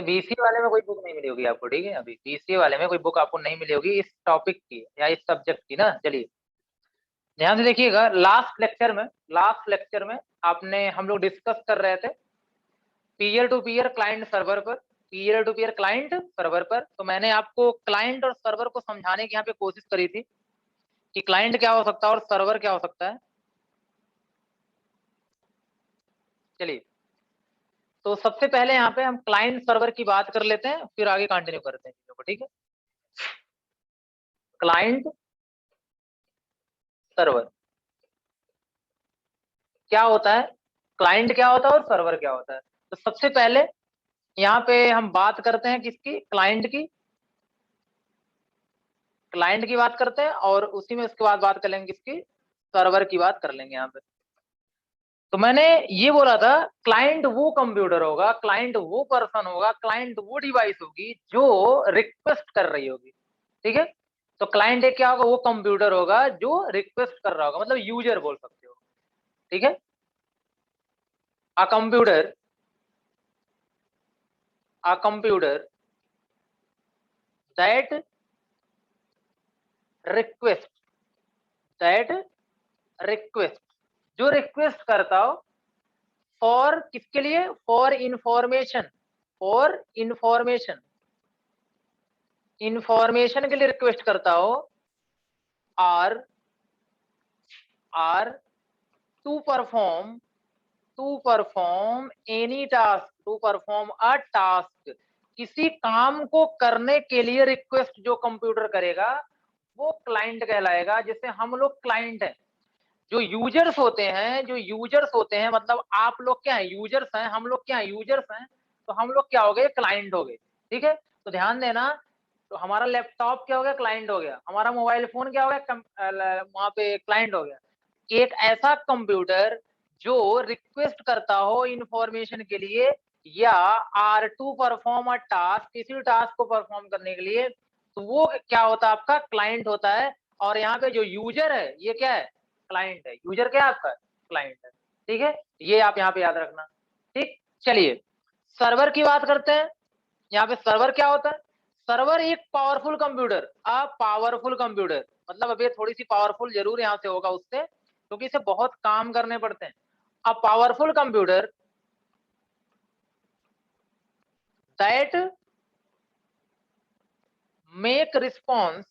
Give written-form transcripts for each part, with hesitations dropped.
BCA वाले में कोई बुक नहीं मिली होगी आपको, ठीक है। अभी बीसीए वाले में कोई बुक आपको नहीं मिली होगी इस टॉपिक की या इस सब्जेक्ट की ना। चलिए ध्यान से देखिएगा। लास्ट लेक्चर में आपने हम लोग डिस्कस कर रहे थे peer to peer client server पर, peer to peer client server पर। तो मैंने आपको क्लाइंट और सर्वर को समझाने की यहाँ पे कोशिश करी थी कि क्लाइंट क्या हो सकता है और सर्वर क्या हो सकता है। चलिए तो सबसे पहले यहाँ पे हम क्लाइंट सर्वर की बात कर लेते हैं, फिर आगे कंटिन्यू करते हैं चीजों को, ठीक है। क्लाइंट सर्वर क्या होता है, क्लाइंट क्या होता है और सर्वर क्या होता है। तो सबसे पहले यहाँ पे हम बात करते हैं किसकी, क्लाइंट की बात करते हैं, और उसी में उसके बाद बात कर लेंगे किसकी, सर्वर की बात कर लेंगे यहाँ पे। तो मैंने ये बोला था क्लाइंट वो कंप्यूटर होगा, क्लाइंट वो पर्सन होगा, क्लाइंट वो डिवाइस होगी जो रिक्वेस्ट कर रही होगी, ठीक है। तो क्लाइंट एक क्या होगा, वो कंप्यूटर होगा जो रिक्वेस्ट कर रहा होगा, मतलब यूजर बोल सकते हो, ठीक है। A computer, a computer that request, that request, जो रिक्वेस्ट करता हो फॉर किसके लिए, for information, for information, information के लिए रिक्वेस्ट करता हो, are are to perform, to perform any task, to perform a task, किसी काम को करने के लिए रिक्वेस्ट जो कंप्यूटर करेगा वो क्लाइंट कहलाएगा। जैसे हम लोग क्लाइंट हैं, जो यूजर्स होते हैं, जो यूजर्स होते हैं, मतलब आप लोग क्या है, यूजर्स हैं, हम लोग क्या है, यूजर्स हैं। तो हम लोग क्या हो गए, क्लाइंट हो गए, ठीक है। तो ध्यान देना, तो हमारा लैपटॉप क्या हो गया, क्लाइंट हो गया। हमारा मोबाइल फोन क्या हो गया, वहां पे क्लाइंट हो गया। एक ऐसा कंप्यूटर जो रिक्वेस्ट करता हो इंफॉर्मेशन के लिए या are to perform a task, किसी टास्क को परफॉर्म करने के लिए, तो वो क्या होता है, आपका क्लाइंट होता है। और यहाँ पे जो यूजर है ये क्या है, क्लाइंट है। यूजर क्या है आपका, क्लाइंट है, ठीक है। ये आप यहाँ पे याद रखना, ठीक। चलिए सर्वर की बात करते हैं। यहाँ पे सर्वर क्या होता है, सर्वर एक powerful computer, a powerful computer, मतलब अभी थोड़ी सी पावरफुल जरूर यहाँ से होगा उससे, क्योंकि इसे बहुत काम करने पड़ते हैं। A powerful computer that make response,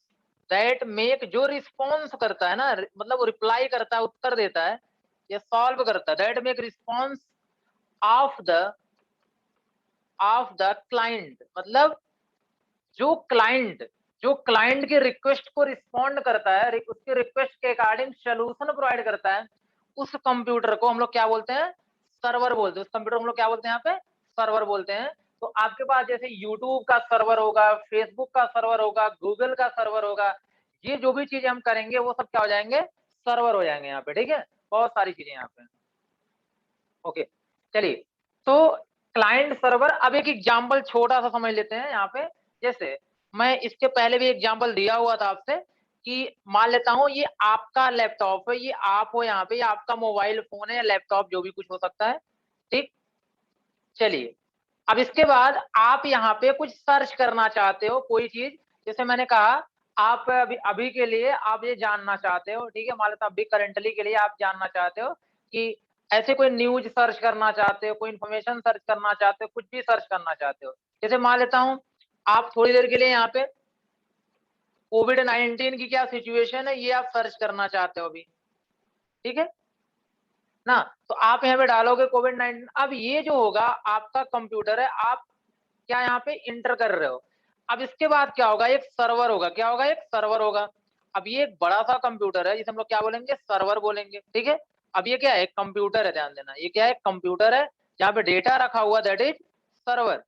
that make जो रिस्पॉन्स करता है ना, मतलब वो रिप्लाई करता है, उत्तर देता है या सॉल्व करता है, that make response of the, of the client, मतलब जो क्लाइंट, जो क्लाइंट की रिक्वेस्ट को रिस्पॉन्ड करता है, उसके रिक्वेस्ट के अकॉर्डिंग सोल्यूशन प्रोवाइड करता है, उस कंप्यूटर को हम लोग क्या बोलते हैं, सर्वर बोलते हैं। उस कंप्यूटर को हम लोग क्या बोलते हैं, यहाँ पे सर्वर बोलते हैं। तो आपके पास जैसे यूट्यूब का सर्वर होगा, फेसबुक का सर्वर होगा, गूगल का सर्वर होगा, ये जो भी चीजें हम करेंगे वो सब क्या हो जाएंगे, सर्वर हो जाएंगे यहाँ पे, ठीक है। बहुत सारी चीजें यहाँ पे, ओके। चलिए तो क्लाइंट सर्वर, अब एक एग्जांपल छोटा सा समझ लेते हैं यहाँ पे। जैसे मैं इसके पहले भी एग्जांपल दिया हुआ था आपसे कि मान लेता हूँ ये आपका लैपटॉप है, ये आप हो यहाँ पे, ये आपका मोबाइल फोन है, लैपटॉप जो भी कुछ हो सकता है, ठीक। चलिए अब इसके बाद आप यहाँ पे कुछ सर्च करना चाहते हो कोई चीज, जैसे मैंने कहा आप अभी अभी के लिए आप ये जानना चाहते हो, ठीक है। मान लेता अभी करंटली के लिए आप जानना चाहते हो कि ऐसे कोई न्यूज सर्च करना चाहते हो, कोई इन्फॉर्मेशन सर्च करना चाहते हो, कुछ भी सर्च करना चाहते हो। जैसे मान लेता हूँ आप थोड़ी देर के लिए यहाँ पे कोविड-19 की क्या सिचुएशन है ये आप सर्च करना चाहते हो अभी, ठीक है ना। तो आप यहाँ पे डालोगे कोविड-19, अब ये जो होगा आपका कंप्यूटर है, आप क्या यहाँ पे इंटर कर रहे हो। अब इसके बाद क्या होगा, एक सर्वर होगा, क्या होगा, एक सर्वर होगा। अब ये एक बड़ा सा कंप्यूटर है जिसे हम लोग क्या बोलेंगे, सर्वर बोलेंगे, ठीक है। अब ये क्या है, कंप्यूटर है, ध्यान देना, ये क्या है, कंप्यूटर है जहाँ पे डेटा रखा हुआ, दैट इज सर्वर।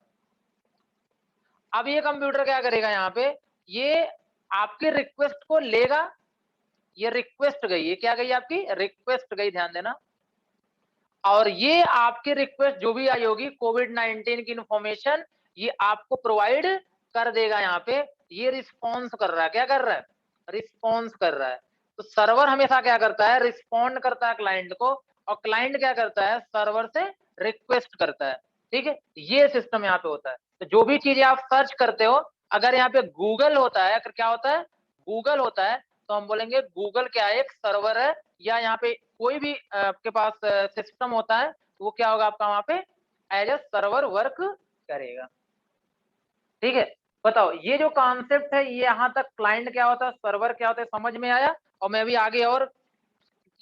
अब ये कंप्यूटर क्या करेगा, यहाँ पे ये आपके रिक्वेस्ट को लेगा, ये रिक्वेस्ट गई, ये क्या गई, आपकी रिक्वेस्ट गई, ध्यान देना। और ये आपकी रिक्वेस्ट जो भी आई होगी कोविड-19 की इंफॉर्मेशन, ये आपको प्रोवाइड कर देगा। यहाँ पे ये रिस्पॉन्स कर रहा है, क्या कर रहा है, रिस्पॉन्स कर रहा है। तो सर्वर हमेशा क्या करता है, रिस्पॉन्ड करता है क्लाइंट को, और क्लाइंट क्या करता है, सर्वर से रिक्वेस्ट करता है, ठीक है, ये सिस्टम यहाँ पे होता है। तो जो भी चीजें आप सर्च करते हो, अगर यहाँ पे गूगल होता है, अगर क्या होता है, गूगल होता है, तो हम बोलेंगे गूगल क्या है, एक सर्वर है, या यहाँ पे कोई भी आपके पास सिस्टम होता है, तो वो क्या होगा आपका वहां पे एज ए सर्वर वर्क करेगा। ठीक है, बताओ ये जो कॉन्सेप्ट है, ये यहाँ तक क्लाइंट क्या होता है, सर्वर क्या होता है, समझ में आया? और मैं भी आगे और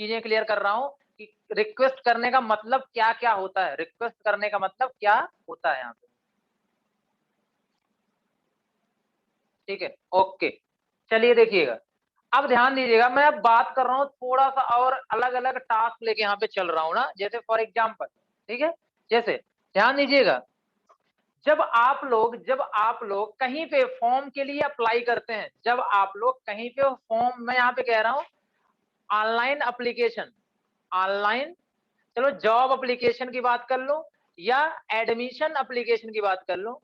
चीजें क्लियर कर रहा हूँ कि रिक्वेस्ट करने का मतलब क्या क्या होता है, रिक्वेस्ट करने का मतलब क्या होता है यहाँ पे। ठीक है, ओके, चलिए देखिएगा, अब ध्यान दीजिएगा, मैं अब बात कर रहा हूँ थोड़ा सा और अलग अलग टास्क लेके यहाँ पे चल रहा हूँ ना, जैसे फॉर एग्जाम्पल, ठीक है, जैसे ध्यान दीजिएगा, जब आप लोग कहीं पे फॉर्म के लिए अप्लाई करते हैं, जब आप लोग कहीं पे फॉर्म, मैं यहाँ पे कह रहा हूँ ऑनलाइन एप्लीकेशन, ऑनलाइन, चलो जॉब एप्लीकेशन की बात कर लो या एडमिशन एप्लीकेशन की बात कर लो,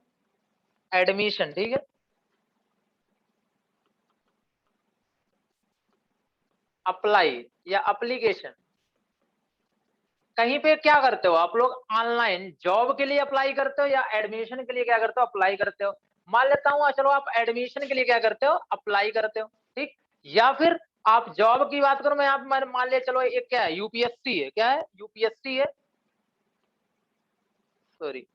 एडमिशन, ठीक है, अप्लाई या एप्लीकेशन, कहीं पे क्या करते हो आप लोग, ऑनलाइन जॉब के लिए अप्लाई करते हो या एडमिशन के लिए क्या करते हो, अप्लाई करते हो। मान लेता हूँ चलो आप एडमिशन के लिए क्या करते हो, अप्लाई करते हो, ठीक, या फिर आप जॉब की बात करो, मैं आप मान लिया चलो एक क्या है, यूपीएससी है, क्या है, यूपीएससी है, सॉरी,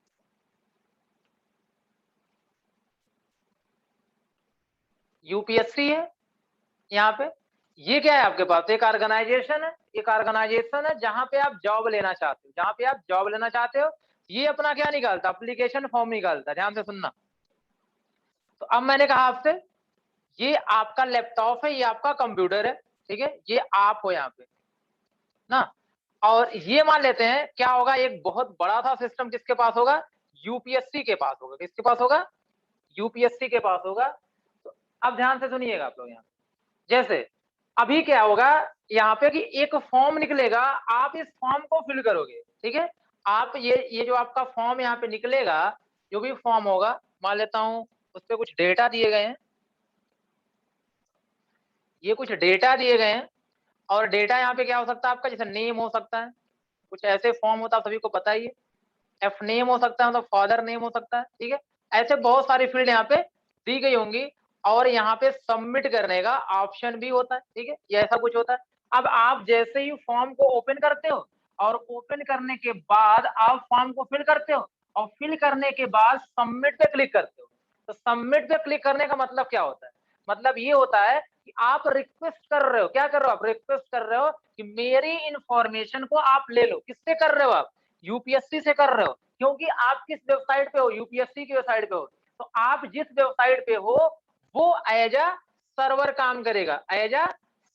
यूपीएससी है यहाँ पे, ये क्या है आपके पास, एक ऑर्गेनाइजेशन है, एक ऑर्गेनाइजेशन है जहां पे आप जॉब लेना चाहते हो, जहां पे आप जॉब लेना चाहते हो, ये अपना क्या निकालता, एप्लीकेशन फॉर्म निकालता, ध्यान से सुनना। तो अब मैंने कहा आपसे, ये आपका लैपटॉप है, ये आपका कंप्यूटर है, ठीक है, ये आप हो यहाँ पे ना, और ये मान लेते हैं क्या होगा, एक बहुत बड़ा सा सिस्टम किसके पास होगा, यूपीएससी के पास होगा, किसके पास होगा, यूपीएससी के पास होगा। तो अब ध्यान से सुनिएगा आप लोग यहाँ, जैसे अभी क्या होगा यहाँ पे कि एक फॉर्म निकलेगा, आप इस फॉर्म को फिल करोगे, ठीक है, आप ये जो आपका फॉर्म यहाँ पे निकलेगा, जो भी फॉर्म होगा, मान लेता हूँ उस पर कुछ डेटा दिए गए हैं, ये कुछ डेटा दिए गए हैं, और डेटा यहाँ पे क्या हो सकता है आपका, जैसे नेम हो सकता है, कुछ ऐसे फॉर्म होता है, सभी को पता ही है, एफ नेम हो सकता है, मतलब फादर नेम हो सकता है, ठीक है, ऐसे बहुत सारी फील्ड यहाँ पे दी गई होंगी, और यहाँ पे सबमिट करने का ऑप्शन भी होता है, ठीक है, ये ऐसा कुछ होता है। अब आप जैसे ही फॉर्म को ओपन करते हो, और ओपन करने के बाद आप फॉर्म को फिल करते हो, और फिल करने के बाद सबमिट पे क्लिक करते हो, तो सबमिट पे क्लिक करने का मतलब क्या होता है, मतलब ये होता है कि आप रिक्वेस्ट कर रहे हो, क्या कर रहे हो, आप रिक्वेस्ट कर रहे हो कि मेरी इंफॉर्मेशन को आप ले लो, किससे कर रहे हो आप, यूपीएससी से कर रहे हो, क्योंकि आप किस वेबसाइट पे हो, यूपीएससी की वेबसाइट पे हो, तो आप जिस वेबसाइट पे हो वो एज अ सर्वर काम करेगा, एज अ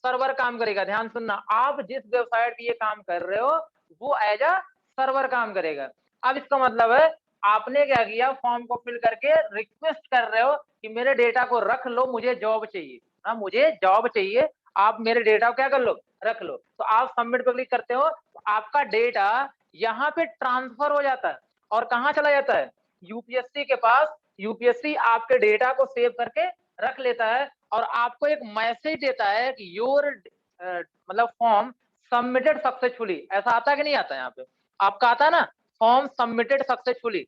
सर्वर काम करेगा, ध्यान सुनना, आप जिस वेबसाइट पे ये काम कर रहे हो वो एज अ सर्वर काम करेगा। अब इसका मतलब है आपने क्या किया, फॉर्म को फिल करके रिक्वेस्ट कर रहे हो कि मेरे डेटा को रख लो, मुझे जॉब चाहिए, हाँ मुझे जॉब चाहिए, आप मेरे डेटा को क्या कर लो, रख लो, तो आप सबमिट पर क्लिक करते हो, तो आपका डेटा यहाँ पे ट्रांसफर हो जाता है, और कहाँ चला जाता है, यूपीएससी के पास, यूपीएससी आपके डेटा को सेव करके रख लेता है, और आपको एक मैसेज देता है कि योर मतलब फॉर्म सबमिटेड सक्सेसफुली, ऐसा आता है कि नहीं आता है यहाँ पे, आपका आता है ना, फॉर्म सबमिटेड सक्सेसफुली,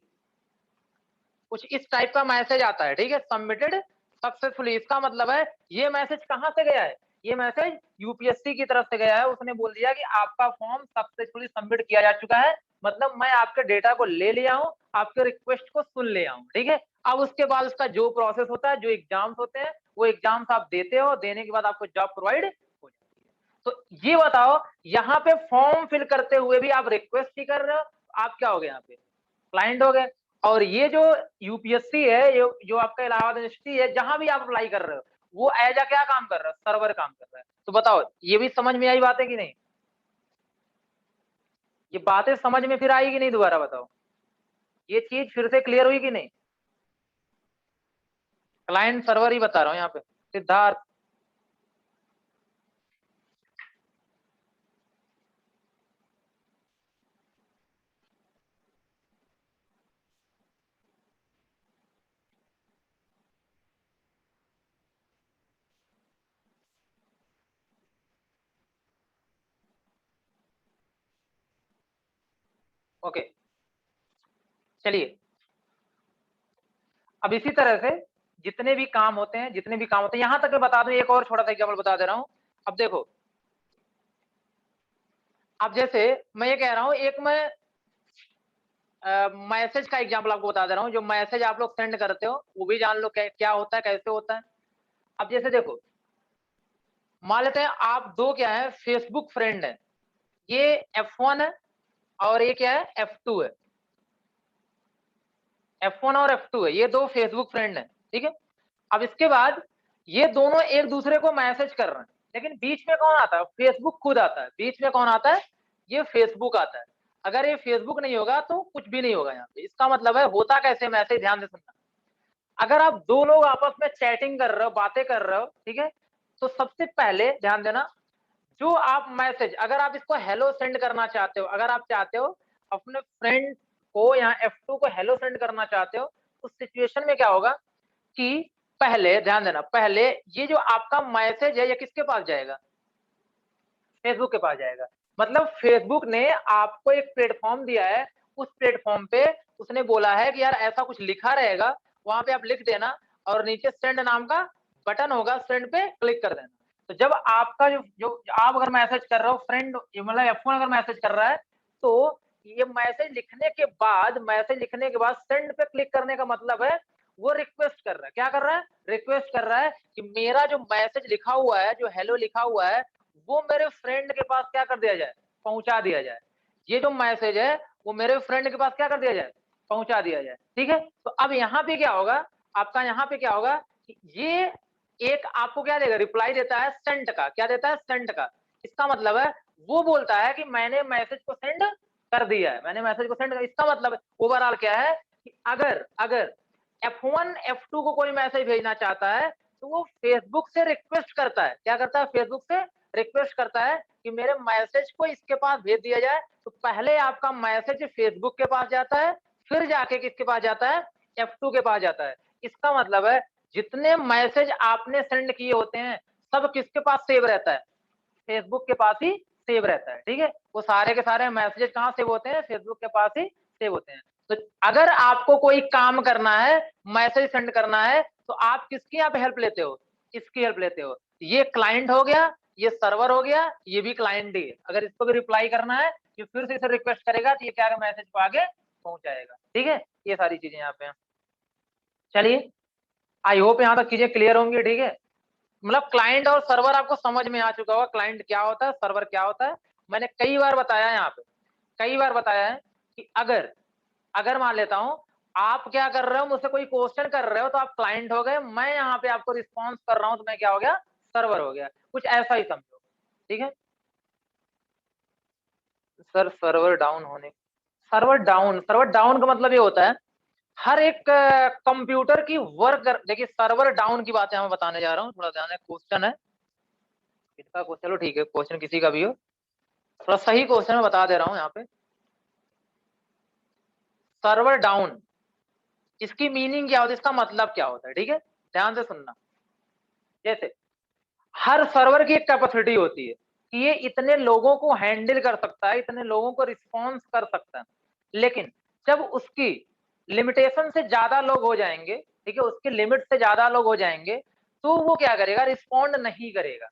कुछ इस टाइप का मैसेज आता है, ठीक है, सबमिटेड सक्सेसफुली, इसका मतलब है ये मैसेज कहां से गया है, ये मैसेज यूपीएससी की तरफ से गया है, उसने बोल दिया कि आपका फॉर्म सक्सेसफुली सबमिट किया जा चुका है, मतलब मैं आपके डेटा को ले लिया हूं, आपके रिक्वेस्ट को सुन लिया हूं, ठीक है। अब उसके बाद उसका जो प्रोसेस होता है, जो एग्जाम्स होते हैं, वो एग्जाम्स आप देते हो, देने के बाद आपको जॉब प्रोवाइड हो जाती है। तो ये बताओ, यहाँ पे फॉर्म फिल करते हुए भी आप रिक्वेस्ट ही कर रहे हो, आप क्या हो गए यहाँ पे, क्लाइंट हो गए। और ये जो यूपीएससी है, ये जो आपका इलाहाबाद यूनिवर्सिटी है, जहां भी आप अप्लाई कर रहे हो, वो एज आ क्या काम कर रहा है, सर्वर काम कर रहा है। तो बताओ ये भी समझ में आई बात है कि नहीं, ये बातें समझ में फिर आई कि नहीं, दोबारा बताओ, ये चीज फिर से क्लियर हुई कि नहीं, क्लाइंट सर्वर ही बता रहा हूँ यहाँ पे, सिद्धार्थ, ओके, चलिए, अब इसी तरह से जितने भी काम होते हैं यहां तक मैं बता दूं, एक और छोटा सा एग्जाम्पल बता दे रहा हूं। अब देखो, अब जैसे मैं ये कह रहा हूं, एक मैं मैसेज का एग्जाम्पल आपको बता दे रहा हूं। जो मैसेज आप लोग सेंड करते हो वो भी जान लो क्या होता है, कैसे होता है। अब जैसे देखो, मान लेते हैं आप दो क्या है, फेसबुक फ्रेंड है, ये F1 है और ये क्या है, F2 है। F1 और F2 है, ये दो फेसबुक फ्रेंड है, ठीक है। अब इसके बाद ये दोनों एक दूसरे को मैसेज कर रहे हैं, लेकिन बीच में कौन आता है, फेसबुक खुद आता है। बीच में कौन आता है, ये फेसबुक आता है। अगर ये फेसबुक नहीं होगा तो कुछ भी नहीं होगा यहाँ पे। इसका मतलब है होता कैसे मैसेज, ध्यान से सुनना। अगर आप दो लोग आपस में चैटिंग कर रहे हो, बातें कर रहे हो, ठीक है, तो सबसे पहले ध्यान देना, जो आप मैसेज, अगर आप इसको हेलो सेंड करना चाहते हो, अगर आप चाहते हो अपने फ्रेंड को, यहाँ F2 को हेलो सेंड करना चाहते हो, उस सिचुएशन में क्या होगा कि पहले ध्यान देना, पहले ये जो आपका मैसेज है ये किसके पास जाएगा, फेसबुक के पास जाएगा। मतलब फेसबुक ने आपको एक प्लेटफॉर्म दिया है, उस प्लेटफॉर्म पे उसने बोला है कि यार ऐसा कुछ लिखा रहेगा, वहां पे आप लिख देना और नीचे सेंड नाम का बटन होगा, सेंड पे क्लिक कर देना। तो जब आपका जो आप अगर मैसेज कर रहे हो, फ्रेंड मतलब F1 अगर मैसेज कर रहा है, तो ये मैसेज लिखने के बाद सेंड पे क्लिक करने का मतलब है वो रिक्वेस्ट कर रहा है। क्या कर रहा है, रिक्वेस्ट कर रहा है कि मेरा जो मैसेज लिखा हुआ है, जो हेलो लिखा हुआ है, वो मेरे फ्रेंड के पास क्या कर दिया जाए, पहुंचा दिया जाए। ये जो मैसेज है वो मेरे फ्रेंड के पास क्या कर दिया जाए, पहुंचा दिया जाए, ठीक है। तो अब यहाँ पे क्या होगा, आपका यहाँ पे क्या होगा कि ये एक आपको क्या देगा, रिप्लाई देता है सेंड का। क्या देता है, सेंड का। इसका मतलब है वो बोलता है कि मैंने मैसेज को सेंड कर दिया है, मैंने मैसेज को सेंड कर। इसका मतलब ओवरऑल क्या है कि अगर अगर F1 F2 को कोई मैसेज भेजना चाहता है तो वो फेसबुक से रिक्वेस्ट करता है। क्या करता है, फेसबुक से रिक्वेस्ट करता है कि मेरे मैसेज को इसके पास भेज दिया जाए। तो पहले आपका मैसेज फेसबुक के पास जाता है, फिर जाके किसके पास जाता है, F2 के पास जाता है। इसका मतलब है जितने मैसेज आपने सेंड किए होते हैं सब किसके पास सेव रहता है, फेसबुक के पास ही सेव रहता है, ठीक है। वो सारे के सारे मैसेज कहाँ सेव होते हैं, फेसबुक के पास ही सेव होते हैं। तो अगर आपको कोई काम करना है, मैसेज सेंड करना है, तो आप किसकी यहाँ पे हेल्प लेते हो, इसकी हेल्प लेते हो। ये क्लाइंट हो गया, ये सर्वर हो गया, ये भी क्लाइंट ही है। अगर इसको भी रिप्लाई करना है, ये फिर से इसे रिक्वेस्ट करेगा तो ये क्या मैसेज को आगे पहुंचाएगा, ठीक है। ये सारी चीजें यहाँ पे। चलिए, आई होप यहाँ तक चीजें क्लियर होंगी, ठीक है। मतलब क्लाइंट और सर्वर आपको समझ में आ चुका होगा, क्लाइंट क्या होता है, सर्वर क्या होता है। मैंने कई बार बताया है यहाँ पे, कई बार बताया है कि अगर अगर मान लेता हूं आप क्या कर रहे हो, मुझसे कोई क्वेश्चन कर रहे हो तो आप क्लाइंट हो गए, मैं यहाँ पे आपको रिस्पॉन्स कर रहा हूं तो मैं क्या हो गया, सर्वर हो गया। कुछ ऐसा ही समझो, ठीक है। सर सर्वर डाउन का मतलब ये होता है हर एक कंप्यूटर की वर्क। देखिए सर्वर डाउन की बातें मैं बताने जा रहा हूँ, थोड़ा ध्यान है। क्वेश्चन है किसका, चलो ठीक है, क्वेश्चन किसी का भी हो, थोड़ा सही क्वेश्चन मैं बता दे रहा हूँ यहाँ पे। सर्वर डाउन, इसकी मीनिंग क्या होती है, इसका मतलब क्या होता है, ठीक है। ध्यान से सुनना। जैसे हर सर्वर की एक कैपेसिटी होती है कि ये इतने लोगों को हैंडल कर सकता है, इतने लोगों को रिस्पॉन्स कर सकता है। लेकिन जब उसकी लिमिटेशन से ज्यादा लोग हो जाएंगे, ठीक है, उसके लिमिट से ज्यादा लोग हो जाएंगे, तो वो क्या करेगा, रिस्पॉन्ड नहीं करेगा,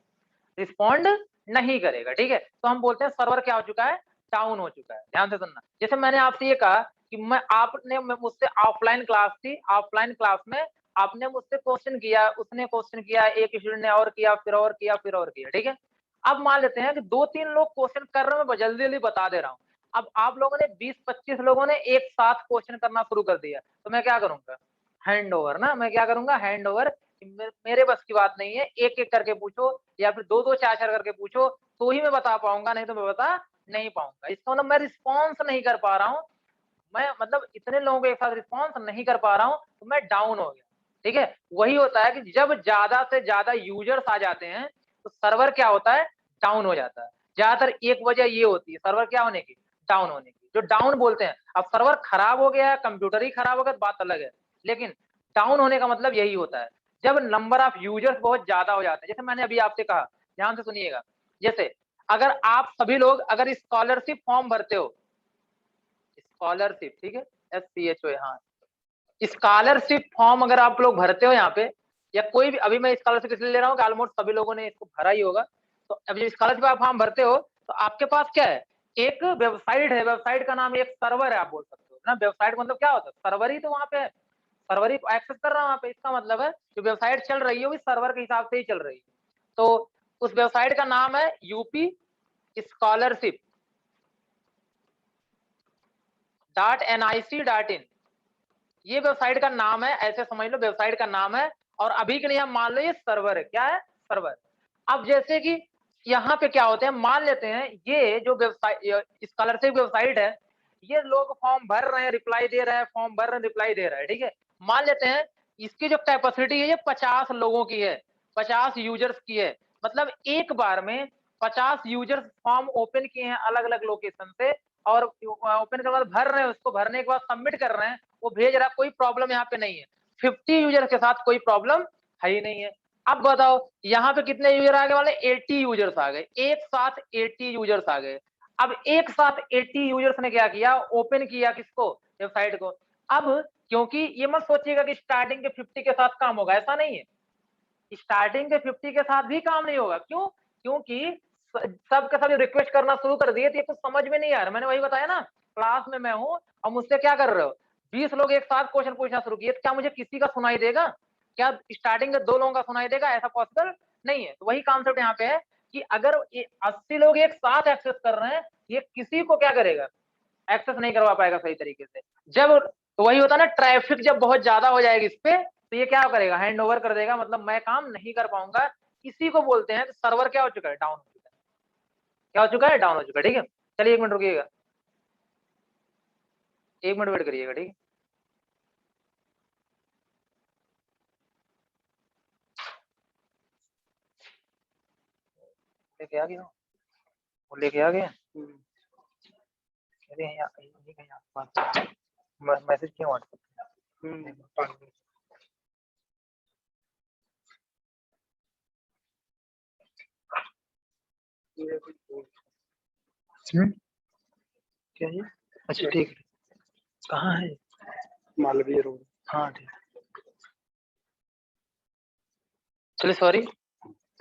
रिस्पॉन्ड नहीं करेगा, ठीक है। तो हम बोलते हैं सर्वर क्या हो चुका है, डाउन हो चुका है। ध्यान से सुनना। जैसे मैंने आपसे ये कहा कि आपने मुझसे ऑफलाइन क्लास थी, ऑफलाइन क्लास में आपने मुझसे क्वेश्चन किया, उसने क्वेश्चन किया, एक स्टूडेंट ने और किया, फिर और किया, फिर और किया, ठीक है। अब मान लेते हैं कि 2-3 लोग क्वेश्चन कर रहे हैं, मैं जल्दी जल्दी बता दे रहा हूँ। अब आप लोगों ने 20-25 लोगों ने एक साथ क्वेश्चन करना शुरू कर दिया, तो मैं क्या करूंगा, हैंड ओवर ना, मैं क्या करूंगा, हैंड ओवर। मेरे बस की बात नहीं है, एक एक करके पूछो या फिर दो दो चार चार करके पूछो, तो ही मैं बता पाऊंगा, नहीं तो मैं बता नहीं पाऊंगा। इसका मतलब मैं रिस्पॉन्स नहीं कर पा रहा हूँ, मैं मतलब इतने लोगों के एक साथ रिस्पॉन्स नहीं कर पा रहा हूँ, तो मैं डाउन हो गया, ठीक है। वही होता है कि जब ज्यादा से ज्यादा यूजर्स आ जाते हैं तो सर्वर क्या होता है, डाउन हो जाता है। ज्यादातर एक वजह ये होती है सर्वर क्या होने की, डाउन होने की, जो डाउन बोलते हैं। अब सर्वर खराब हो गया, कंप्यूटर ही खराब हो गया तो बात अलग है, लेकिन डाउन होने का मतलब यही होता है जब नंबर ऑफ यूजर्स बहुत ज्यादा हो जाते हैं। जैसे मैंने अभी आपसे कहा, ध्यान से सुनिएगा, जैसे अगर आप सभी लोग अगर स्कॉलरशिप फॉर्म भरते हो, स्कॉलरशिप, ठीक है, SCHO, हाँ। स्कॉलरशिप फॉर्म अगर आप लोग भरते हो यहाँ पे, या कोई भी, अभी मैं स्कॉलरशिप इसलिए ले रहा हूँ कि ऑलमोस्ट सभी लोगों ने इसको भरा ही होगा। तो अब जब स्कॉलरशिप आप फॉर्म भरते हो तो आपके पास क्या है, एक वेबसाइट है, वेबसाइट का नाम एक सर्वर है, आप बोल सकते हो ना। वेबसाइट मतलब क्या होता है, सर्वर ही तो वहाँ पे है, सर्वर ही एक्सेस कर रहा है वहाँ पे। इसका मतलब है जो वेबसाइट चल रही है वो सर्वर के हिसाब से ही चल रही है। तो उस वेबसाइट का नाम है यूपी स्कॉलरशिप .nic.in। ये वेबसाइट का नाम है, ऐसे समझ लो वेबसाइट का नाम है। और अभी के लिए हम मान लो ये सर्वर है, क्या है, सर्वर। अब जैसे कि यहाँ पे क्या होते हैं, मान लेते हैं ये जो वेबसाइट स्कॉलरशिप वेबसाइट है, ये लोग फॉर्म भर रहे हैं, रिप्लाई दे रहे हैं, फॉर्म भर रहे हैं, रिप्लाई दे रहे हैं, ठीक है। मान लेते हैं इसकी जो कैपेसिटी है ये 50 लोगों की है, 50 यूजर्स की है। मतलब एक बार में 50 यूजर्स फॉर्म ओपन किए हैं अलग अलग लोकेशन से, और ओपन के बाद भर रहे हैं, उसको भरने के बाद सबमिट कर रहे हैं, वो भेज रहा है, कोई प्रॉब्लम यहाँ पे नहीं है। 50 यूजर के साथ कोई प्रॉब्लम है ही नहीं है। अब बताओ यहाँ पे कितने यूजर आ गए, वाले 80 यूजर्स आ गए, एक साथ 80 यूजर्स आ गए। अब एक साथ 80 यूजर्स ने क्या किया, ओपन किया किसको, वेबसाइट को। अब क्योंकि ये मत सोचिएगा कि स्टार्टिंग के 50 के साथ काम होगा, ऐसा नहीं है। स्टार्टिंग के 50 के साथ भी काम नहीं होगा, क्यों, क्योंकि सब के सब रिक्वेस्ट करना शुरू कर दिए, तो ये कुछ समझ में नहीं आ रहा। मैंने वही बताया ना, क्लास में मैं हूँ और मुझसे क्या कर रहे हो, 20 लोग एक साथ क्वेश्चन पूछना शुरू किए, क्या मुझे किसी का सुनाई देगा, क्या स्टार्टिंग के 2 लोगों का सुनाई देगा, ऐसा पॉसिबल नहीं है। तो वही कॉन्सेप्ट यहाँ पे है कि अगर 80 लोग एक साथ एक्सेस कर रहे हैं, ये किसी को क्या करेगा, एक्सेस नहीं करवा पाएगा सही तरीके से। जब तो वही होता है ना, ट्रैफिक जब बहुत ज्यादा हो जाएगी इस पे, तो ये क्या करेगा, हैंड ओवर कर देगा, मतलब मैं काम नहीं कर पाऊंगा। इसी को बोलते हैं सर्वर क्या हो चुका है, डाउन हो चुका है। क्या हो चुका है, डाउन हो चुका है, ठीक है। चलिए 1 मिनट रुकिएगा, 1 मिनट वेट करिएगा, ठीक है। लेके आ गया, वो लेके आ गया, अरे मैसेज किया व्हाट्सएप। क्या है, अच्छा ठीक है, कहाँ है, मालवीय रोड, हाँ ठीक। चलिए सॉरी,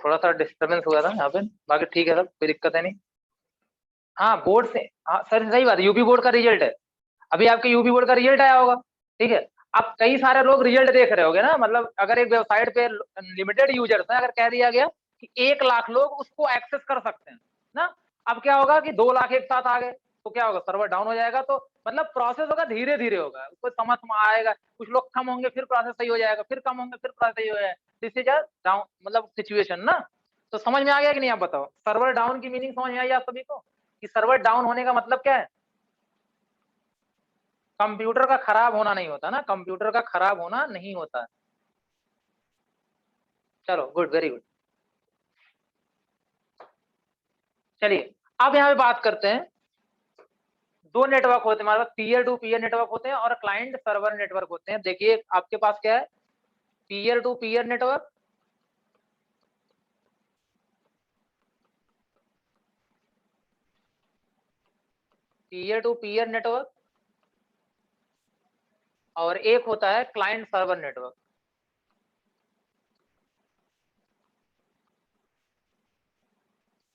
थोड़ा सा डिस्टर्बेंस हुआ था यहाँ पे, बाकी ठीक है सब, कोई दिक्कत है नहीं। हाँ बोर्ड से, हाँ सर सही बात है, यूपी बोर्ड का रिजल्ट है। अभी आपके यूपी बोर्ड का रिजल्ट आया होगा, ठीक है। अब कई सारे लोग रिजल्ट देख रहे होगे ना, मतलब अगर एक वेबसाइट पे लिमिटेड यूजर्स है, अगर कह दिया गया कि 1 लाख लोग उसको एक्सेस कर सकते हैं ना, अब क्या होगा कि 2 लाख एक साथ आ गए, तो क्या होगा, सर्वर डाउन हो जाएगा। तो मतलब प्रोसेस होगा धीरे धीरे होगा, उसको समझ में आएगा, कुछ लोग कम होंगे फिर प्रोसेस सही हो जाएगा, फिर कम होंगे फिर प्रोसेस सही हो जाएगा। दिस इज अ डाउन मतलब सिचुएशन ना। तो समझ में आ गया कि नहीं, आप बताओ, सर्वर डाउन की मीनिंग समझ में आई आप सभी को, कि सर्वर डाउन होने का मतलब क्या है, कंप्यूटर का खराब होना नहीं होता ना, कंप्यूटर का खराब होना नहीं होता। चलो गुड, वेरी गुड। चलिए अब यहाँ पे बात करते हैं, 2 नेटवर्क होते हैं हमारे पास, पीयर टू पीयर नेटवर्क होते हैं और क्लाइंट सर्वर नेटवर्क होते हैं। देखिए आपके पास क्या है, peer to peer network, peer to peer network, और एक होता है client server network.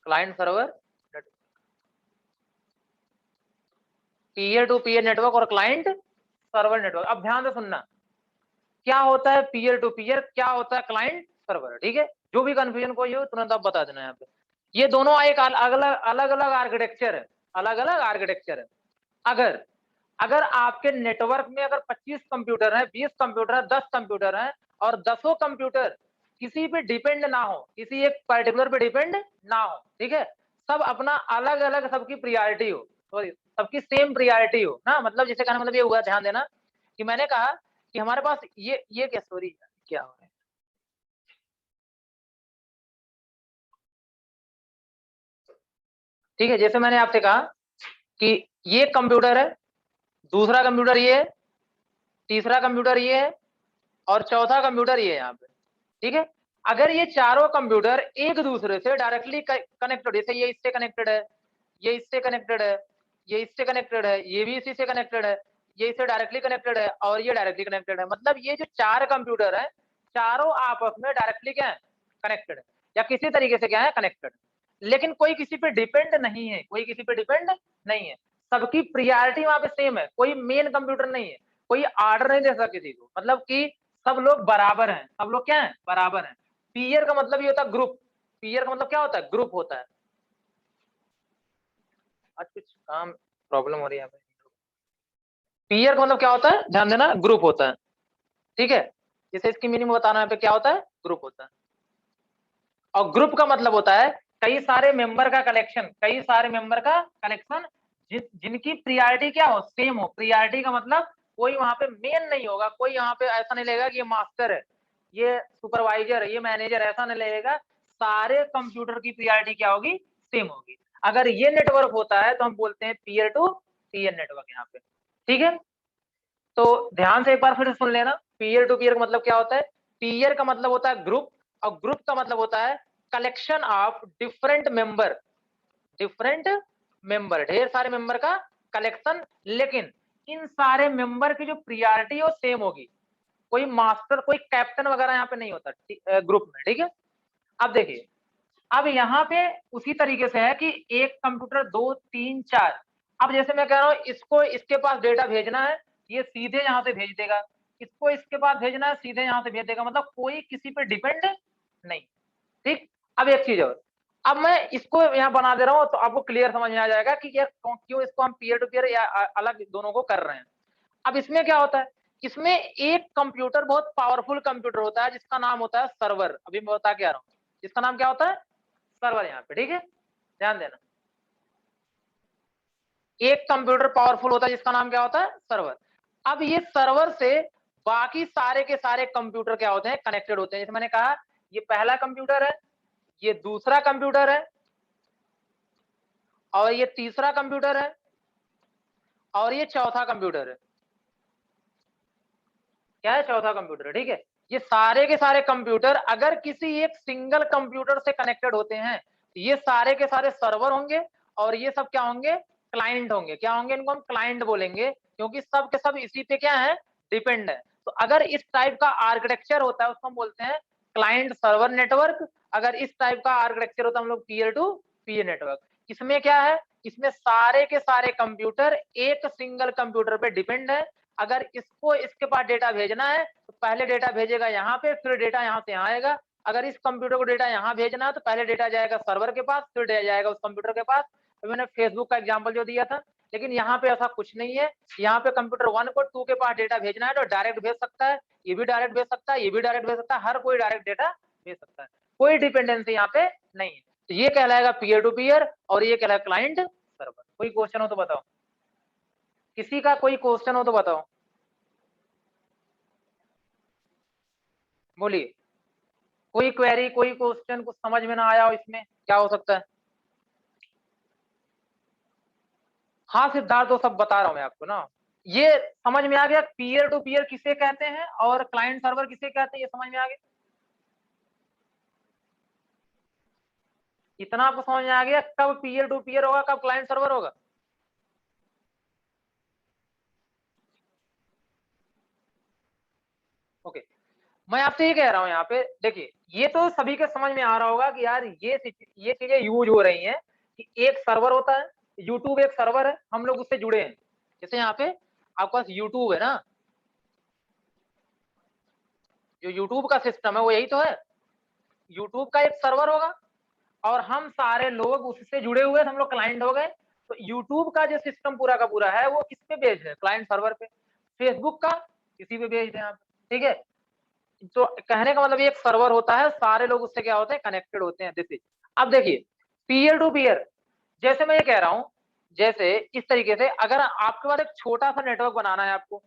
Client server, peer to peer network और क्लाइंट सर्वर नेटवर्क। अब ध्यान से सुनना, क्या होता है पीयर टू पीयर, क्या होता है क्लाइंट सर्वर, ठीक है। जो भी कंफ्यूजन कोई हो तुरंत आप बता देना यहाँ पे। ये दोनों एक अलग अलग आर्किटेक्चर है, अलग अलग आर्किटेक्चर है। अगर अगर आपके नेटवर्क में अगर 25 कंप्यूटर है, 20 कंप्यूटर है, 10 कंप्यूटर है, और 10 कंप्यूटर किसी पे डिपेंड ना हो, किसी एक पर्टिकुलर पे डिपेंड ना हो, ठीक है, सब अपना अलग अलग सबकी प्रियोरिटी हो, सॉरी सबकी सेम प्रियोरिटी हो ना। मतलब जैसे कहना मतलब ये हुआ, ध्यान देना कि मैंने कहा कि हमारे पास ये क्या, सॉरी क्या हो रहा है, ठीक है। जैसे मैंने आपसे कहा कि ये कंप्यूटर है, दूसरा कंप्यूटर ये है, तीसरा कंप्यूटर ये है, और चौथा कंप्यूटर ये है यहाँ पे, ठीक है। अगर ये चारों कंप्यूटर एक दूसरे से डायरेक्टली कनेक्टेड, जैसे ये इससे कनेक्टेड है, ये इससे कनेक्टेड है, ये इससे कनेक्टेड है, ये भी इसी से कनेक्टेड है, ये इससे डायरेक्टली कनेक्टेड है और ये डायरेक्टली कनेक्टेड है। मतलब ये जो 4 कंप्यूटर है, चारों आपस में डायरेक्टली क्या है, कनेक्टेड है, या किसी तरीके से क्या है, कनेक्टेड। लेकिन कोई किसी पे डिपेंड नहीं है, कोई किसी पे डिपेंड नहीं है, सबकी प्रियॉरिटी वहां पे सेम है, कोई मेन कंप्यूटर नहीं है, कोई ऑर्डर नहीं दे सकता किसी को, मतलब कि सब लोग बराबर हैं, सब लोग क्या है, बराबर हैं। पीयर का मतलब ये होता है ग्रुप, पीयर का मतलब क्या होता है, ग्रुप होता है। आज कुछ काम प्रॉब्लम हो रही है यहाँ पे। पीयर का मतलब क्या होता है, ध्यान देना, ग्रुप होता है, ठीक है। जैसे इसकी मीनिंग बताना है, पे क्या होता है, ग्रुप होता है। और ग्रुप का मतलब होता है कई सारे मेंबर का कलेक्शन, कई सारे मेंबर का कलेक्शन, जिनकी प्रियॉरिटी क्या हो, सेम हो। प्रियॉरिटी का मतलब कोई वहां पे मेन नहीं होगा, कोई यहाँ पे ऐसा नहीं लगेगा कि ये मास्टर है, ये सुपरवाइजर है, ये मैनेजर, ऐसा नहीं लगेगा। सारे कंप्यूटर की प्रियॉरिटी क्या होगी, सेम होगी। अगर ये नेटवर्क होता है तो हम बोलते हैं पीयर टू पीयर नेटवर्क यहाँ पे, ठीक है। तो ध्यान से एक बार फिर से सुन लेना, पीयर टू पीयर का मतलब क्या होता है। पीयर का मतलब होता है ग्रुप, और ग्रुप का मतलब होता है collection of different member, different member, ढेर सारे मेंबर का कलेक्शन। लेकिन इन सारे मेंबर की जो प्रियॉरिटी है वो सेम होगी, कोई मास्टर, कोई कैप्टन वगैरह यहाँ पे नहीं होता ग्रुप में, ठीक है। अब देखिए, अब यहाँ पे उसी तरीके से है कि एक कंप्यूटर, 2 3 4। अब जैसे मैं कह रहा हूँ इसको इसके पास डेटा भेजना है, ये सीधे यहाँ से भेज देगा, इसको इसके पास भेजना है, सीधे यहाँ से भेज देगा, मतलब कोई किसी पे डिपेंड नहीं, ठीक। अब एक चीज और, अब मैं इसको यहाँ बना दे रहा हूँ तो आपको क्लियर समझ में आ जाएगा कि यार क्यों इसको हम पीयर टू पीयर या अलग दोनों को कर रहे हैं। अब इसमें क्या होता है, इसमें एक कंप्यूटर बहुत पावरफुल कंप्यूटर होता है जिसका नाम होता है सर्वर, अभी मैं बता के आ रहा हूँ, जिसका नाम क्या होता है, सर्वर, यहाँ पे, ठीक है, ध्यान देना। एक कंप्यूटर पावरफुल होता है जिसका नाम क्या होता है, सर्वर। अब ये सर्वर से बाकी सारे के सारे कंप्यूटर क्या होते हैं, कनेक्टेड होते हैं। जैसे मैंने कहा, ये पहला कंप्यूटर है, ये दूसरा कंप्यूटर है, और ये तीसरा कंप्यूटर है, और ये चौथा कंप्यूटर है। क्या है, चौथा कंप्यूटर है, ठीक है। ये सारे के सारे कंप्यूटर अगर किसी एक सिंगल कंप्यूटर से कनेक्टेड होते हैं, ये सारे के सारे सर्वर होंगे, और ये सब क्या होंगे, क्लाइंट होंगे। क्या होंगे, इनको हम क्लाइंट बोलेंगे, क्योंकि सब के सब इसी पे क्या है, डिपेंड है। तो अगर इस टाइप का आर्किटेक्चर होता है उसको हम बोलते हैं क्लाइंट सर्वर नेटवर्क। अगर इस टाइप का आर्किटेक्चर होता है हम लोग पीयर टू पीयर नेटवर्क। इसमें क्या है, इसमें सारे के सारे कंप्यूटर एक सिंगल कंप्यूटर पे डिपेंड है। अगर इसको इसके पास डेटा भेजना है तो पहले डेटा भेजेगा यहाँ पे, फिर डेटा यहाँ से यहाँ आएगा। अगर इस कंप्यूटर को डेटा यहाँ भेजना है तो पहले डेटा जाएगा सर्वर के पास, फिर डेटा जाएगा उस कंप्यूटर के पास। तो मैंने फेसबुक का एग्जांपल जो दिया था, लेकिन यहाँ पे ऐसा कुछ नहीं है। यहाँ पे कंप्यूटर 1 को 2 के पास डेटा भेजना है तो डायरेक्ट भेज सकता है, ये भी डायरेक्ट भेज सकता है, ये भी डायरेक्ट भेज सकता है, हर कोई डायरेक्ट डेटा भेज सकता है, कोई डिपेंडेंसी यहाँ पे नहीं है। तो ये कहलाएगा पीयर टू पीयर, और ये कहलाएगा क्लाइंट सर्वर। कोई क्वेश्चन हो तो बताओ, किसी का कोई क्वेश्चन हो तो बताओ, बोलिए। कोई क्वेरी, कोई क्वेश्चन, कुछ समझ में ना आया हो इसमें, क्या हो सकता है। हाँ सिद्धार्थ, तो सब बता रहा हूं मैं आपको ना। ये समझ में आ गया, पीयर टू पीयर किसे कहते हैं और क्लाइंट सर्वर किसे कहते हैं, ये समझ में आ गया। इतना आपको समझ में आ गया, कब पीयर टू पीयर होगा, कब क्लाइंट सर्वर होगा। ओके, मैं आपसे ये कह रहा हूँ यहाँ पे देखिए, ये तो सभी के समझ में आ रहा होगा कि यार ये चीजें यूज हो रही हैं कि एक सर्वर होता है, यूट्यूब एक सर्वर है, हम लोग उससे जुड़े हैं। जैसे यहाँ पे आपके पास यूट्यूब है ना, जो यूट्यूब का सिस्टम है वो यही तो है, यूट्यूब का एक सर्वर होगा, और हम सारे लोग उससे जुड़े हुए, हम लोग क्लाइंट हो गए। तो यूट्यूब का जो सिस्टम पूरा का पूरा है वो किस पे बेस्ड है, क्लाइंट सर्वर पे। फेसबुक का किसी पे बेस्ड है यहाँ पे, ठीक है। तो कहने का मतलब एक सर्वर होता है, सारे लोग उससे क्या होते हैं, कनेक्टेड होते हैं, दिस इज। अब देखिए, पीयर टू पीयर, जैसे मैं ये कह रहा हूं, जैसे इस तरीके से अगर आपके पास एक छोटा सा नेटवर्क बनाना है, आपको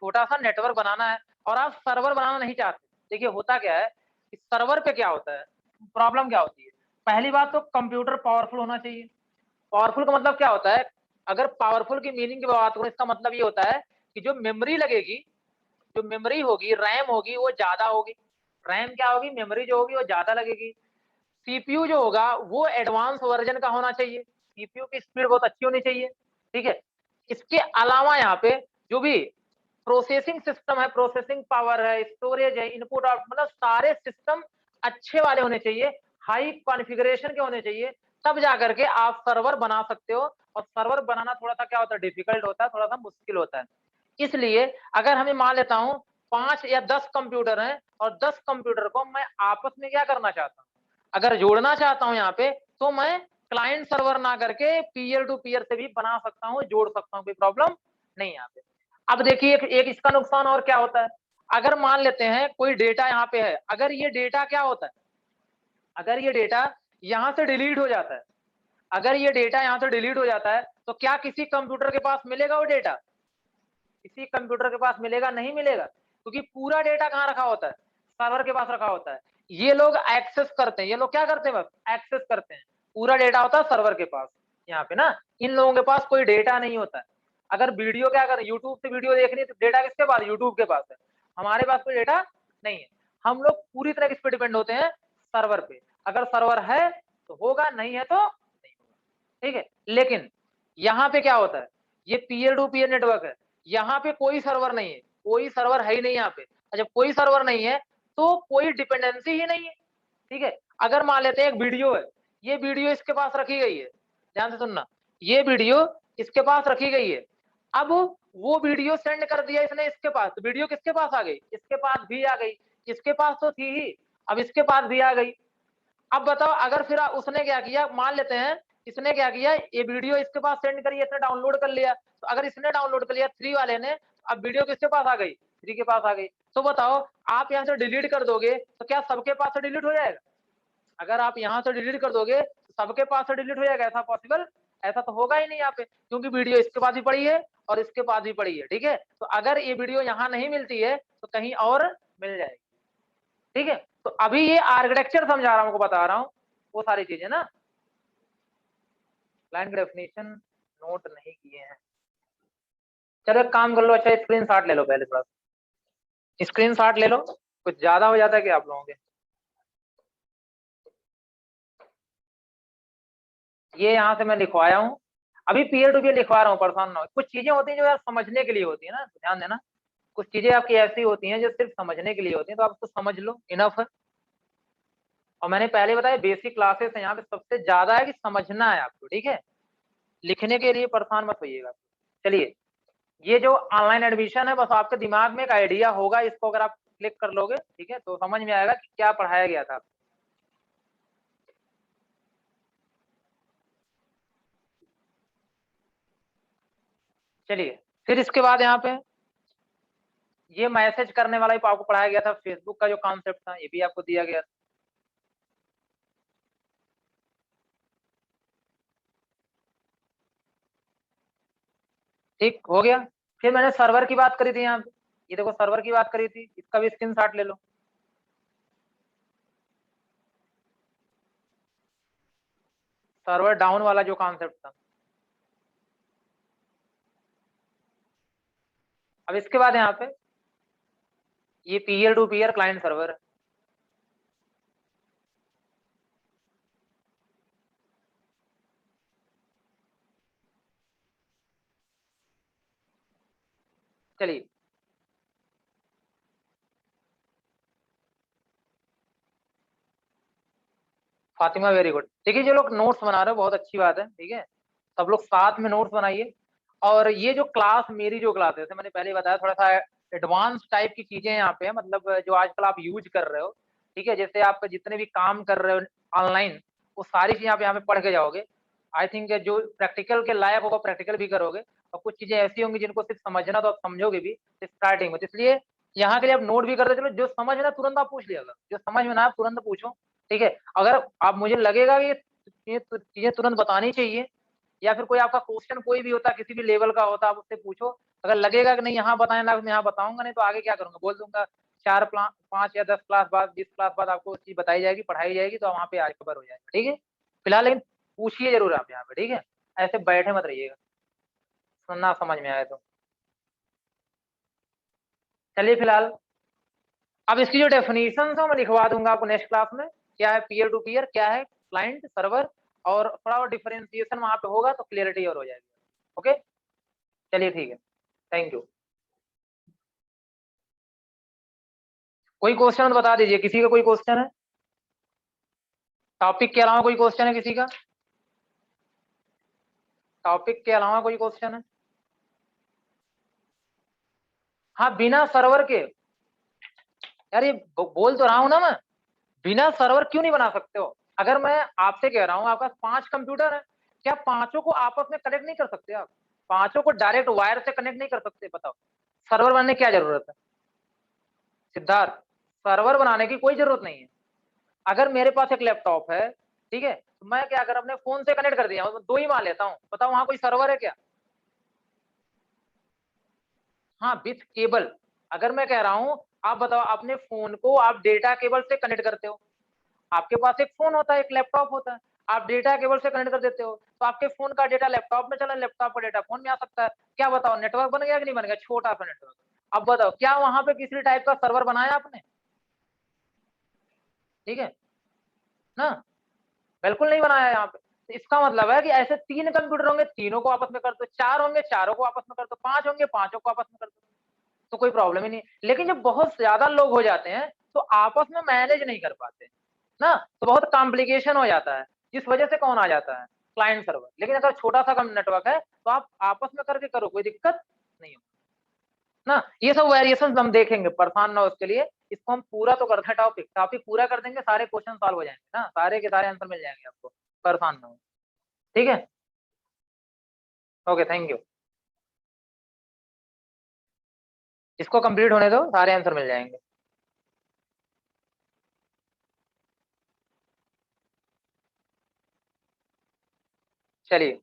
छोटा सा नेटवर्क बनाना है और आप सर्वर बनाना नहीं चाहते, देखिए होता क्या है कि सर्वर पे क्या होता है, प्रॉब्लम क्या होती है। पहली बात तो कंप्यूटर पावरफुल होना चाहिए। पावरफुल का मतलब क्या होता है, अगर पावरफुल की मीनिंग की बात करूं, इसका मतलब ये होता है कि जो मेमोरी लगेगी, जो मेमोरी होगी, रैम होगी, वो ज्यादा होगी। रैम क्या होगी, मेमोरी जो होगी वो ज्यादा लगेगी। सीपीयू जो होगा वो एडवांस वर्जन का होना चाहिए, सीपीयू की स्पीड बहुत अच्छी होनी चाहिए, ठीक है। इसके अलावा यहाँ पे जो भी प्रोसेसिंग सिस्टम है, प्रोसेसिंग पावर है, स्टोरेज है, इनपुट आउट, मतलब सारे सिस्टम अच्छे वाले होने चाहिए, हाई कॉन्फ़िगरेशन के होने चाहिए, तब जाकर के आप सर्वर बना सकते हो। और सर्वर बनाना थोड़ा-सा क्या होता है, डिफिकल्ट होता है, थोड़ा-सा मुश्किल होता है। इसलिए अगर हमें मान लेता हूँ 5 या 10 कंप्यूटर हैं और 10 कंप्यूटर को मैं आपस में क्या करना चाहता हूँ, अगर जोड़ना चाहता हूँ यहाँ पे, तो मैं क्लाइंट सर्वर ना करके पीयर टू पीयर से भी बना सकता हूँ, जोड़ सकता हूँ, कोई प्रॉब्लम नहीं है यहाँ पे। अब देखिए एक इसका नुकसान और क्या होता है, अगर मान लेते हैं कोई डेटा यहाँ पे है, अगर ये डेटा क्या होता है, अगर ये डेटा यहाँ से डिलीट हो जाता है, अगर ये डेटा यहाँ से डिलीट हो जाता है, तो क्या किसी कंप्यूटर के पास मिलेगा वो डेटा? किसी कंप्यूटर के पास मिलेगा? नहीं मिलेगा, क्योंकि पूरा डेटा कहाँ रखा होता है? सर्वर के पास रखा होता है। ये लोग एक्सेस करते हैं, ये लोग क्या करते हैं, बस एक्सेस करते हैं। पूरा डेटा होता है सर्वर के पास। यहाँ पे ना इन लोगों के पास कोई डेटा नहीं होता है। अगर वीडियो क्या कर यूट्यूब से वीडियो देखनी है तो डेटा किसके पास? यूट्यूब के पास है। हमारे पास कोई डेटा नहीं है। हम लोग पूरी तरह किस पे डिपेंड होते हैं? सर्वर पे। अगर सर्वर है तो होगा, नहीं है तो नहीं होगा। ठीक है, लेकिन यहाँ पे क्या होता है, ये पीयर टू पीयर नेटवर्क है, यहाँ पे कोई सर्वर नहीं है, कोई सर्वर है ही नहीं यहाँ पे। जब कोई सर्वर नहीं है तो कोई डिपेंडेंसी ही नहीं है। ठीक है, अगर मान लेते हैं एक वीडियो है, ये वीडियो इसके पास रखी गई है, ध्यान से सुनना, ये वीडियो इसके पास रखी गई है। अब वो वीडियो सेंड कर दिया इसने इसके पास, तो वीडियो किसके पास आ गई? इसके पास भी आ गई। इसके पास तो थी ही, अब इसके पास भी आ गई। अब बताओ अगर फिर उसने क्या किया, मान लेते हैं इसने क्या किया, ये वीडियो इसके पास सेंड करी, इसने डाउनलोड कर लिया, तो अगर इसने डाउनलोड कर लिया 3 वाले ने, अब वीडियो किसके पास आ गई? 3 के पास आ गई। तो बताओ आप यहाँ से डिलीट कर दोगे तो क्या सबके पास से डिलीट हो जाएगा? अगर आप यहाँ से डिलीट कर दोगे तो सबके पास से डिलीट हो जाएगा? ऐसा पॉसिबल, ऐसा तो होगा ही नहीं यहाँ पे, क्योंकि वीडियो इसके पास भी पड़ी है और इसके पास भी पड़ी है। ठीक है, तो अगर ये वीडियो यहाँ नहीं मिलती है तो कहीं और मिल जाएगी। ठीक है, तो अभी ये आर्किटेक्चर समझा रहा हूँ, आपको बता रहा हूँ वो सारी चीजें ना। लाइन का डेफिनेशन नोट नहीं किए हैं, चलो एक काम कर लो, अच्छा स्क्रीन शॉट ले लो, पहले थोड़ा स्क्रीन शॉट ले लो, कुछ ज्यादा हो जाता है क्या आप लोगों के? ये यहाँ से मैं लिखवाया हूँ, अभी पीयर टू पीयर लिखवा रहा हूँ, परेशान ना हो। कुछ चीजें होती हैं जो यार समझने के लिए होती है ना, तो ध्यान देना। कुछ चीजें आपकी ऐसी होती हैं जो सिर्फ समझने के लिए होती हैं, तो आप उसको समझ लो, इनफ है। और मैंने पहले बताया बेसिक क्लासेस है, यहाँ पे सबसे ज्यादा है कि समझना है आपको। ठीक है, लिखने के लिए परेशान मत होइएगा। चलिए, ये जो ऑनलाइन एडमिशन है, बस आपके दिमाग में एक आइडिया होगा, इसको अगर आप क्लिक कर लोगे, ठीक है, तो समझ में आएगा कि क्या पढ़ाया गया था। चलिए, फिर इसके बाद यहाँ पे ये मैसेज करने वाला भी आपको पढ़ाया गया था, फेसबुक का जो कॉन्सेप्ट था ये भी आपको दिया गया था। ठीक हो गया। फिर मैंने सर्वर की बात करी थी यहाँ पे, ये देखो सर्वर की बात करी थी, इसका भी स्क्रीनशॉट ले लो। सर्वर डाउन वाला जो कॉन्सेप्ट था। अब इसके बाद यहाँ पे ये peer to peer client server है। चलिए, फातिमा वेरी गुड। देखिए जो लोग नोट्स बना रहे हो बहुत अच्छी बात है, ठीक है, सब लोग साथ में नोट्स बनाइए। और ये जो क्लास, मेरी जो क्लास है, जैसे मैंने पहले बताया, थोड़ा सा एडवांस टाइप की चीजें यहाँ पे है, मतलब जो आजकल आप यूज कर रहे हो। ठीक है, जैसे आप जितने भी काम कर रहे हो ऑनलाइन, वो सारी चीजें आप यहाँ पे पढ़ के जाओगे। आई थिंक जो प्रैक्टिकल के लायक होगा प्रैक्टिकल भी करोगे, और कुछ चीजें ऐसी होंगी जिनको सिर्फ समझना तो आप समझोगे भी स्टार्टिंग में, तो इसलिए यहाँ के लिए आप नोट भी करते चलो, जो समझ में ना तुरंत आप पूछ लिया, जो समझ में ना आप तुरंत पूछो। ठीक है, अगर आप मुझे लगेगा कि ये चीजें तुरंत बतानी चाहिए, या फिर कोई आपका क्वेश्चन कोई भी होता, किसी भी लेवल का होता, आप उससे पूछो। अगर लगेगा कि नहीं यहाँ बताए ना, मैं यहाँ बताऊंगा नहीं, तो आगे क्या करूंगा, बोल दूंगा 4 5 या 10 क्लास बाद, 20 क्लास बाद आपको चीज बताई जाएगी, पढ़ाई जाएगी, तो वहाँ पे आज खबर हो जाएगा। ठीक है, फिलहाल लेकिन पूछिए जरूर आप यहाँ पे, ठीक है, ऐसे बैठे मत रहिएगा, सुनना समझ में आए तो। चलिए फिलहाल, अब इसकी जो डेफिनेशन है मैं लिखवा दूंगा आपको नेक्स्ट क्लास में, क्या है पीयर टू पीयर, क्या है क्लाइंट सर्वर, और थोड़ा और डिफरेंशिएशन वहां पे होगा तो क्लियरिटी और हो जाएगी। ओके, चलिए ठीक है। Thank you. कोई क्वेश्चन बता दीजिए, किसी का कोई क्वेश्चन है? टॉपिक के अलावा कोई क्वेश्चन है किसी का? टॉपिक के अलावा कोई क्वेश्चन है? हाँ, बिना सर्वर के। यार ये बोल तो रहा हूं ना मैं, बिना सर्वर क्यों नहीं बना सकते हो? अगर मैं आपसे कह रहा हूं आपका 5 कंप्यूटर है, क्या पांचों को आपस में कनेक्ट नहीं कर सकते आप? पांचों को डायरेक्ट वायर से कनेक्ट नहीं कर सकते? बताओ, सर्वर बनाने की क्या जरूरत है? सिद्धार्थ, सर्वर बनाने की कोई जरूरत नहीं है। अगर मेरे पास एक लैपटॉप है, ठीक है, तो मैं क्या अगर अपने फोन से कनेक्ट कर दिया, दो ही मान लेता हूं, बताओ वहां कोई सर्वर है क्या? हाँ, विथ केबल। अगर मैं कह रहा हूं, आप बताओ अपने फोन को आप डेटा केबल से कनेक्ट करते हो, आपके पास एक फोन होता है, एक लैपटॉप होता है, आप डेटा केबल से कनेक्ट कर देते हो, तो आपके फोन का डेटा लैपटॉप में चला, लैपटॉप का डेटा फोन में आ सकता है। क्या बताओ, नेटवर्क बन गया कि नहीं बन गया? छोटा सा नेटवर्क। अब बताओ, क्या वहां पे किसी टाइप का सर्वर बनाया आपने? ठीक है ना, बिल्कुल नहीं बनाया यहाँ पे। तो इसका मतलब है कि ऐसे 3 कंप्यूटर होंगे, तीनों को आपस में कर दो, 4 होंगे, चारों को आपस में कर दो, 5 होंगे, पांचों को आपस में कर दो, तो कोई प्रॉब्लम ही नहीं। लेकिन जब बहुत ज्यादा लोग हो जाते हैं तो आपस में मैनेज नहीं कर पाते ना, तो बहुत कॉम्प्लिकेशन हो जाता है, जिस वजह से कौन आ जाता है, क्लाइंट सर्वर। लेकिन अगर छोटा सा कम नेटवर्क है तो आप आपस में करके करो, कोई दिक्कत नहीं हो ना। ये सब वेरिएशन हम देखेंगे, परेशान ना हो उसके लिए। इसको हम पूरा तो करते हैं, टॉपिक टॉपिक पूरा कर देंगे, सारे क्वेश्चन सॉल्व हो जाएंगे ना, सारे के सारे आंसर मिल जाएंगे आपको, परेशान ना हो। ठीक है, ओके, थैंक यू। इसको कंप्लीट होने दो, सारे आंसर मिल जाएंगे। चलिए।